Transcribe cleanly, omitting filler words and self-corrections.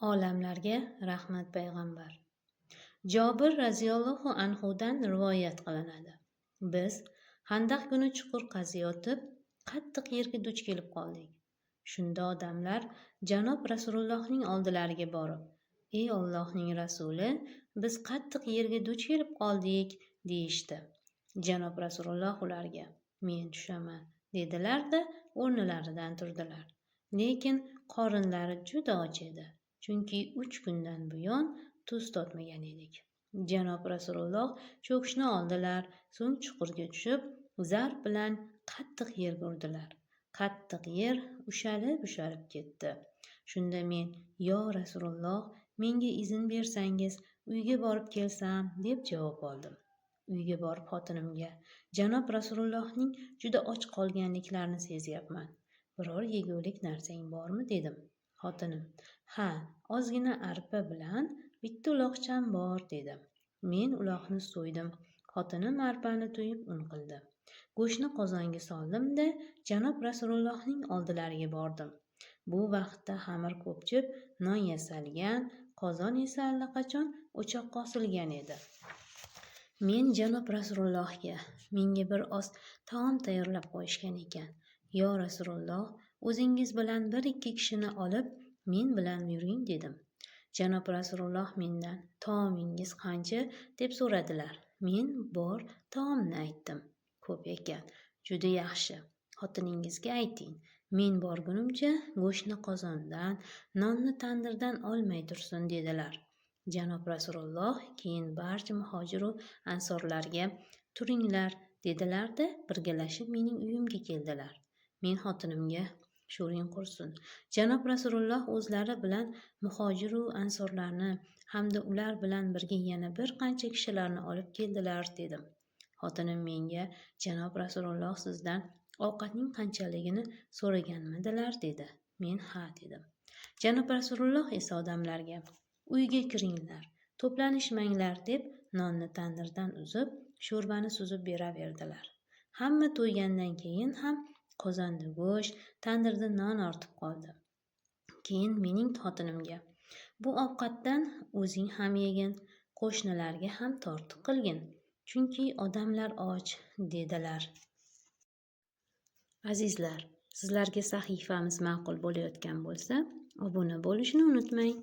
Olamlarga rahmat payg'ambar. Jobir raziyallohu anhudan rivoyat qilinadi. Biz Handaq kuni chuqur qaziyotib, qattiq yerga duch kelib qoldik. Shunda odamlar janob Rasulullohning oldilariga borib, "Ey Allohning rasuli, biz qattiq yerga duch kelib qoldik", deyishdi. Janob Rasululloh ularga "Men tushaman", dedilar-da o'rnilaridan turdilar. Lekin qorinlari juda och edi. Chunki 3 kundan buyon tuz totmagan edik. Janob Rasululloh cho'kishni oldilar, so'ng chuqurga tushib, zarb bilan qattiq yerga urdilar. Qattiq yer ushalib ketdi. Shunda men, "Yo Rasululloh, menga izn bersangiz, uyga borib kelsam", deb javob oldim. Uyga borib xotinimga, "Janob Rasulullohning juda och qolganliklarini sezyapman. Biror yegulik narsang bormi?" dedim. Xotinim, "Ha, ozgina arpa bilan bitta uloqcham bor", dedi. Men uloqni so'ydim. Xotinim arpani to'yib un qildi. Go'shtni qozonga soldim-da, janob Rasulullohning oldilariga bordim. Bu vaqtda xamir ko'pchib, non yasalgan, qozon esa allaqachon o'choqqa osilgan edi. Men janob Rasulullohga, "Menga bir oz taom tayyorlab qo'yishgan ekan. Yo Rasululloh, o'zingiz bilan 1-2 kishini olib men bilan yuring", dedim. Janob Rasululloh mendan, "Taomingiz qancha?" deb so'radilar. Men bor taomni aytdim. "Ko'p ekan, juda yaxshi. Xotiningizga ayting, men borgunimcha go'shtni qozondan, nonni tandirdan olmay tursin", dedilar. Janob Rasululloh keyin barcha muhojiru ansorlarga "Turinglar", dedilar-da birgalashib mening uyimga keldilar. Men xotinimga, "Sho'ring qursin. Janob Rasululloh o'zlari bilan muhojiru ansorlarni hamda ular bilan birga yana bir qancha kishilarni olib keldilar", dedim. Xotinim menga, "Janob Rasululloh sizdan ovqatning qanchaligini so'raganmidilar", dedi. Men "Ha", dedim. Janob Rasululloh esa odamlarga, "Uyga kiringlar, to'planishmanglar", deb nonni tandirdan uzib, sho'rbani suzib beraverdilar. Hamma to'ygandan keyin ham qozonda go'sht, tandirda non ortib qoldi. Keyin mening xotinimga, "Bu ovqatdan o'zing ham yegin, qo'shnilarga ham tortiq qilgin, chunki odamlar och", dedilar. Azizlar, sizlarga sahifamiz ma'qul bo'layotgan bo'lsa, obuna bo'lishni unutmang.